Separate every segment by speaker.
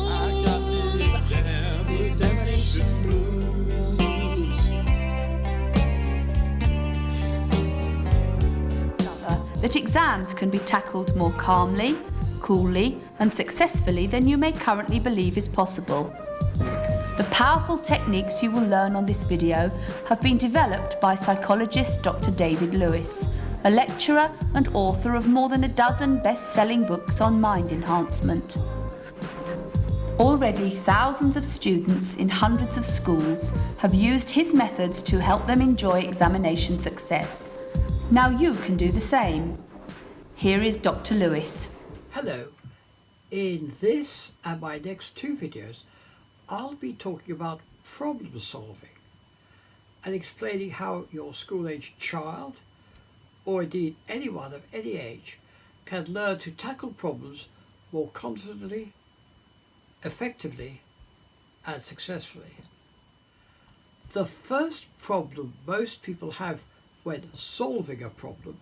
Speaker 1: I got the examination blues.
Speaker 2: That exams can be tackled more calmly, coolly and successfully than you may currently believe is possible. The powerful techniques you will learn on this video have been developed by psychologist Dr. David Lewis, a lecturer and author of more than a dozen best-selling books on mind enhancement. Already thousands of students in hundreds of schools have used his methods to help them enjoy examination success. Now you can do the same. Here is Dr. Lewis.
Speaker 3: Hello. In this and my next two videos, I'll be talking about problem solving and explaining how your school-age child, or indeed anyone of any age, can learn to tackle problems more confidently, effectively and successfully. The first problem most people have when solving a problem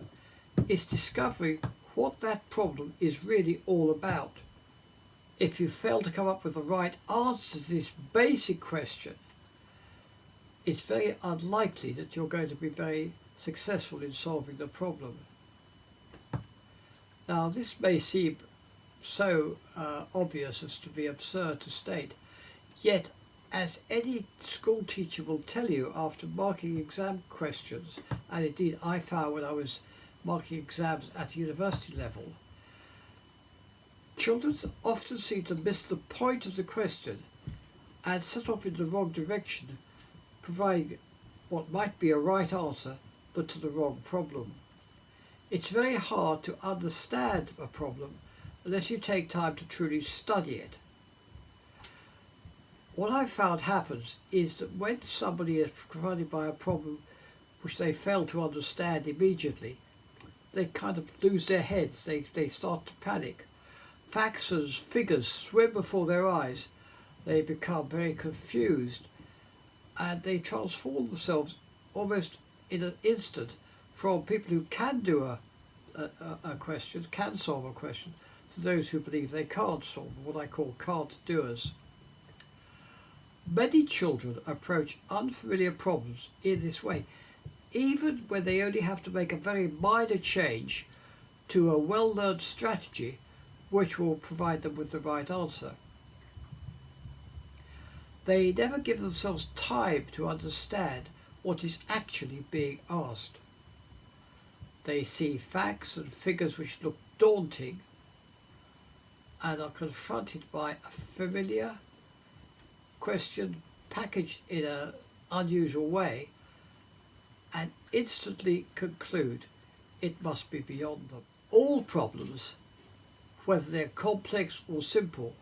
Speaker 3: is discovering what that problem is really all about. If you fail to come up with the right answer to this basic question, it's very unlikely that you're going to be very successful in solving the problem. Now, this may seem so obvious as to be absurd to state, yet as any school teacher will tell you after marking exam questions, and indeed I found when I was marking exams at university level, children often seem to miss the point of the question and set off in the wrong direction, providing what might be a right answer but to the wrong problem. It's very hard to understand a problem unless you take time to truly study it. What I've found happens is that when somebody is confronted by a problem which they fail to understand immediately, they kind of lose their heads, they start to panic. Facts and figures swim before their eyes, they become very confused and they transform themselves almost in an instant from people who can do a question, can solve a question, to those who believe they can't solve, what I call can't doers. Many children approach unfamiliar problems in this way, even when they only have to make a very minor change to a well-learned strategy which will provide them with the right answer. They never give themselves time to understand what is actually being asked. They see facts and figures which look daunting and are confronted by a familiar question packaged in an unusual way and instantly conclude it must be beyond them. All problems, whether they're complex or simple,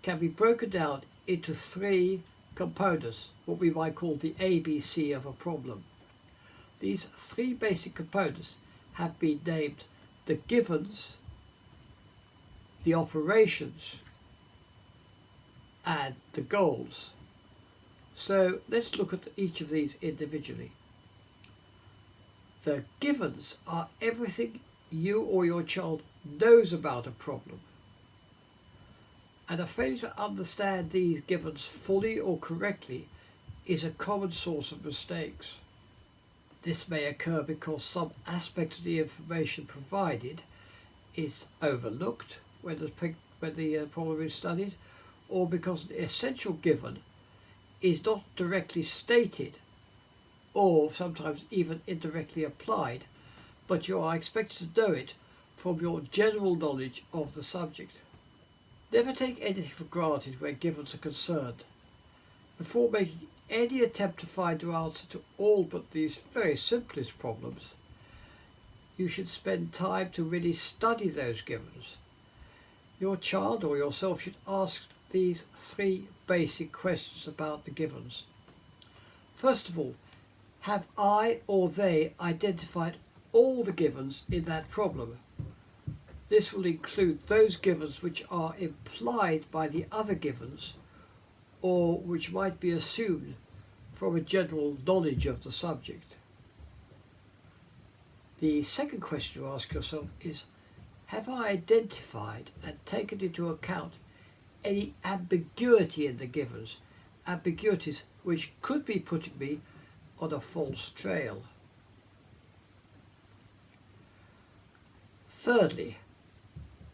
Speaker 3: can be broken down into three components, what we might call the ABC of a problem. These three basic components have been named the givens, the operations, and the goals. So let's look at each of these individually. The givens are everything you or your child knows about a problem, and a failure to understand these givens fully or correctly is a common source of mistakes. This may occur because some aspect of the information provided is overlooked when the problem is studied, or because the essential given is not directly stated or sometimes even indirectly applied, but you are expected to know it from your general knowledge of the subject. Never take anything for granted where givens are concerned. Before making any attempt to find the answer to all but these very simplest problems, you should spend time to really study those givens. Your child or yourself should ask these three basic questions about the givens. First of all, have I or they identified all the givens in that problem? This will include those givens which are implied by the other givens or which might be assumed from a general knowledge of the subject. The second question to ask yourself is, have I identified and taken into account any ambiguity in the givens, ambiguities which could be putting me on a false trail? Thirdly,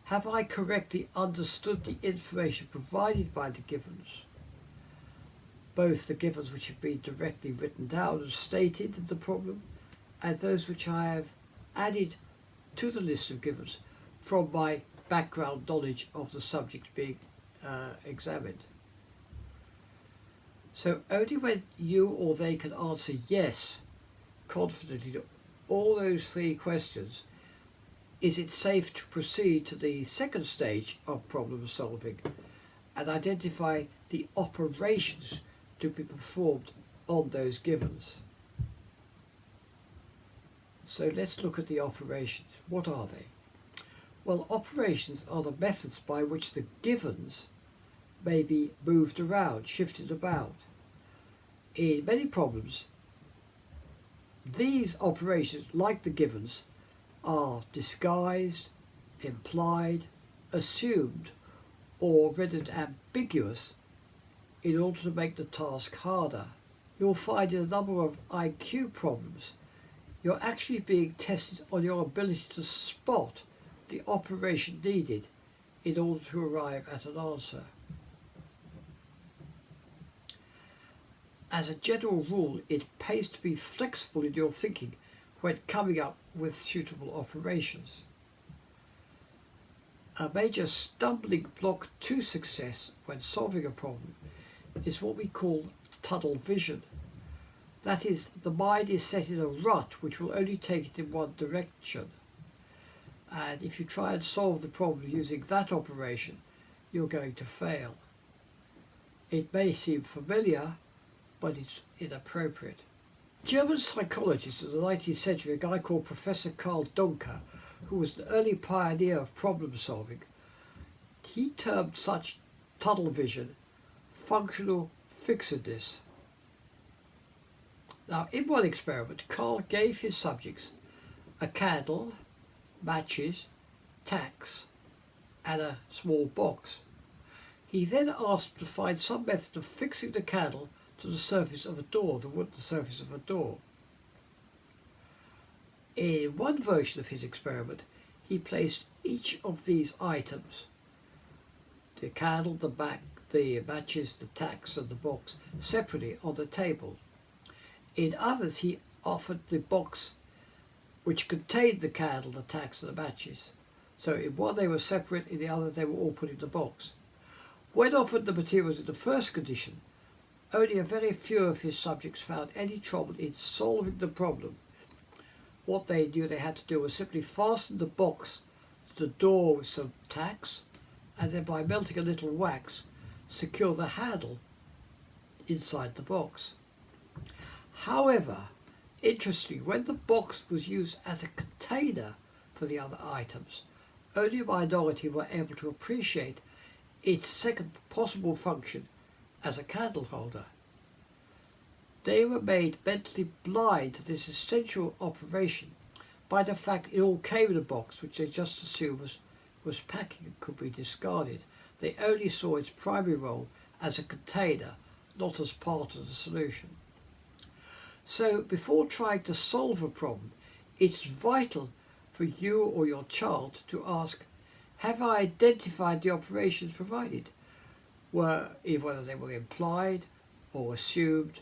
Speaker 3: have I correctly understood the information provided by the givens, both the givens which have been directly written down and stated in the problem, and those which I have added to the list of givens from my background knowledge of the subject being examined? So only when you or they can answer yes confidently to all those three questions is it safe to proceed to the second stage of problem solving and identify the operations to be performed on those givens. So let's look at the operations. What are they? Well, operations are the methods by which the givens may be moved around, shifted about. In many problems, these operations, like the givens, are disguised, implied, assumed, or rendered ambiguous in order to make the task harder. You'll find in a number of IQ problems, you're actually being tested on your ability to spot the operation needed in order to arrive at an answer. As a general rule, it pays to be flexible in your thinking when coming up with suitable operations. A major stumbling block to success when solving a problem is what we call tunnel vision. That is, the mind is set in a rut which will only take it in one direction. And if you try and solve the problem using that operation, you're going to fail. It may seem familiar, but it's inappropriate. German psychologist in the 19th century, a guy called Professor Karl Duncker, who was an early pioneer of problem solving, he termed such tunnel vision functional fixedness. Now, in one experiment, Karl gave his subjects a candle, matches, tacks, and a small box. He then asked them to find some method of fixing the candle to the surface of a door, the wooden surface of a door. In one version of his experiment, he placed each of these items, the candle, the matches, the tacks, and the box, separately on the table. In others, he offered the box which contained the candle, the tacks, and the matches. So in one they were separate, in the other they were all put in the box. When offered the materials in the first condition, only a very few of his subjects found any trouble in solving the problem. What they knew they had to do was simply fasten the box to the door with some tacks, and then by melting a little wax, secure the handle inside the box. However, interestingly, when the box was used as a container for the other items, only a minority were able to appreciate its second possible function as a candle holder. They were made mentally blind to this essential operation by the fact it all came in a box which they just assumed was packing and could be discarded. They only saw its primary role as a container, not as part of the solution. So before trying to solve a problem, it's vital for you or your child to ask, have I identified the operations provided? Whether they were implied or assumed,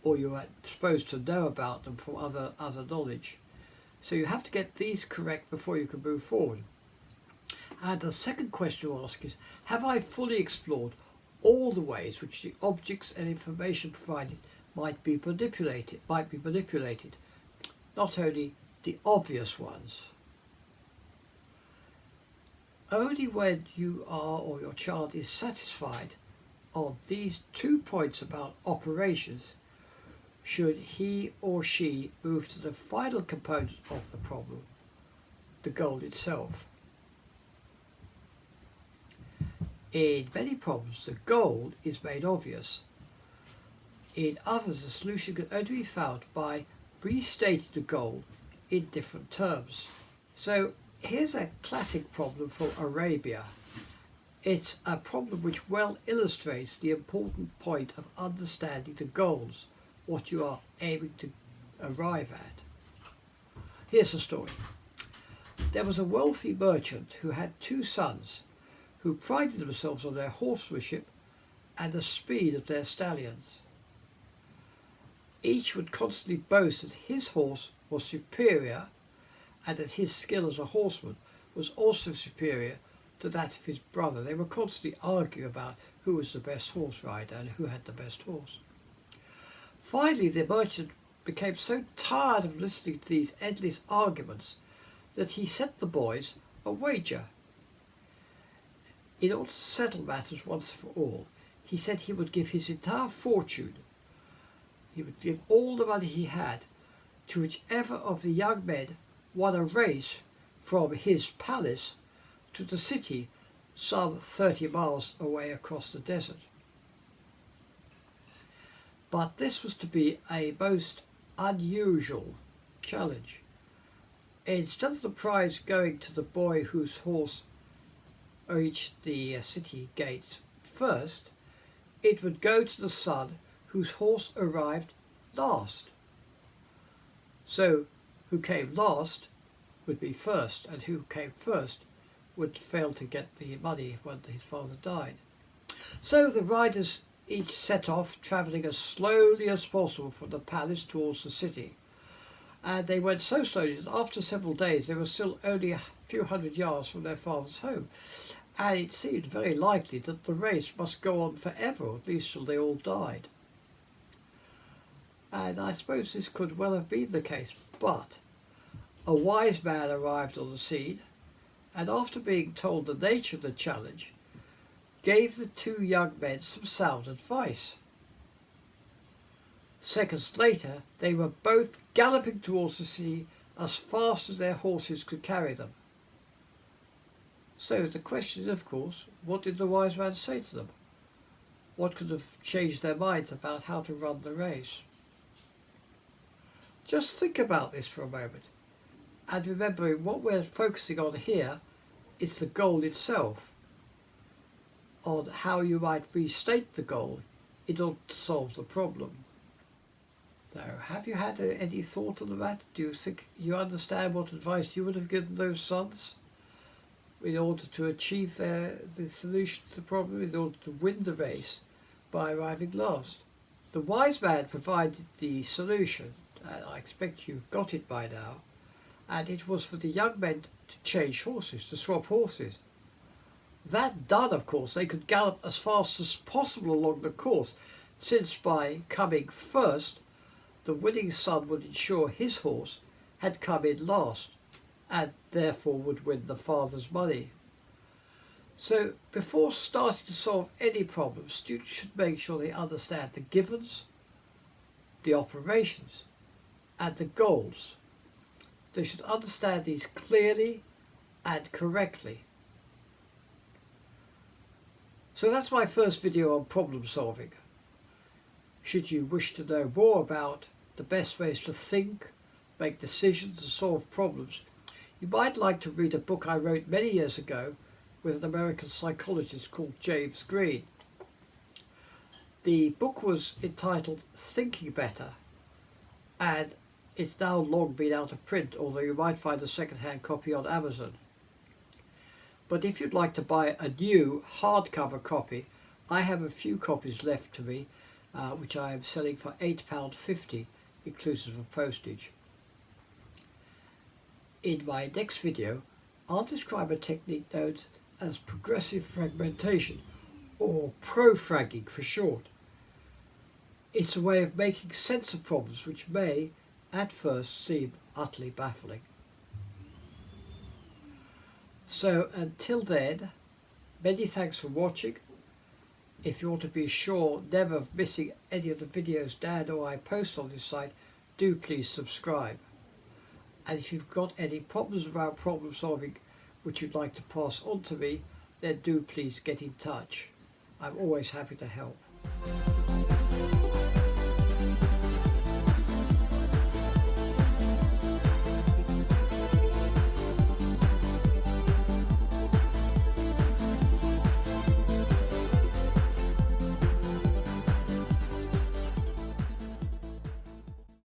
Speaker 3: or you are supposed to know about them from other knowledge. So you have to get these correct before you can move forward. And the second question to ask is, have I fully explored all the ways which the objects and information provided might be manipulated, not only the obvious ones? Only when you are or your child is satisfied on these 2 points about operations should he or she move to the final component of the problem, the goal itself. In many problems, the goal is made obvious. In others, the solution can only be found by restating the goal in different terms. So Here's a classic problem for Arabia. It's a problem which well illustrates the important point of understanding the goals, what you are aiming to arrive at. Here's the story. There was a wealthy merchant who had two sons who prided themselves on their horsemanship and the speed of their stallions. Each would constantly boast that his horse was superior and that his skill as a horseman was also superior to that of his brother. They were constantly arguing about who was the best horse rider and who had the best horse. Finally, the merchant became so tired of listening to these endless arguments that he set the boys a wager. In order to settle matters once for all, he said he would give his entire fortune, he would give all the money he had to whichever of the young men won a race from his palace to the city some 30 miles away across the desert. But this was to be a most unusual challenge. Instead of the prize going to the boy whose horse reached the city gates first, it would go to the son whose horse arrived last. So who came last would be first, and who came first would fail to get the money when his father died. So the riders each set off, travelling as slowly as possible from the palace towards the city. And they went so slowly that after several days they were still only a few hundred yards from their father's home. And it seemed very likely that the race must go on forever, or at least till they all died. And I suppose this could well have been the case, but a wise man arrived on the scene, and after being told the nature of the challenge, gave the two young men some sound advice. Seconds later, they were both galloping towards the city as fast as their horses could carry them. So the question is, of course, what did the wise man say to them? What could have changed their minds about how to run the race? Just think about this for a moment, and remembering what we're focusing on here is the goal itself, on how you might restate the goal in order to solve the problem. So, have you had any thought on the matter? Do you think you understand what advice you would have given those sons in order to achieve the solution to the problem, in order to win the race by arriving last? The wise man provided the solution, and I expect you've got it by now, and it was for the young men to change horses, to swap horses. That done, of course, they could gallop as fast as possible along the course, since by coming first, the winning son would ensure his horse had come in last, and therefore would win the father's money. So before starting to solve any problem, students should make sure they understand the givens, the operations, and the goals. They should understand these clearly and correctly. So that's my first video on problem solving. Should you wish to know more about the best ways to think, make decisions and solve problems, you might like to read a book I wrote many years ago with an American psychologist called James Green. The book was entitled Thinking Better, and it's now long been out of print, although you might find a second-hand copy on Amazon. But if you'd like to buy a new hardcover copy, I have a few copies left to me, which I am selling for £8.50, inclusive of postage. In my next video, I'll describe a technique known as progressive fragmentation, or pro-fragging for short. It's a way of making sense of problems which may, at first, seem utterly baffling. So until then, many thanks for watching. If you want to be sure never of missing any of the videos Dan or I post on this site, do please subscribe. And if you've got any problems about problem solving which you'd like to pass on to me, then do please get in touch. I'm always happy to help.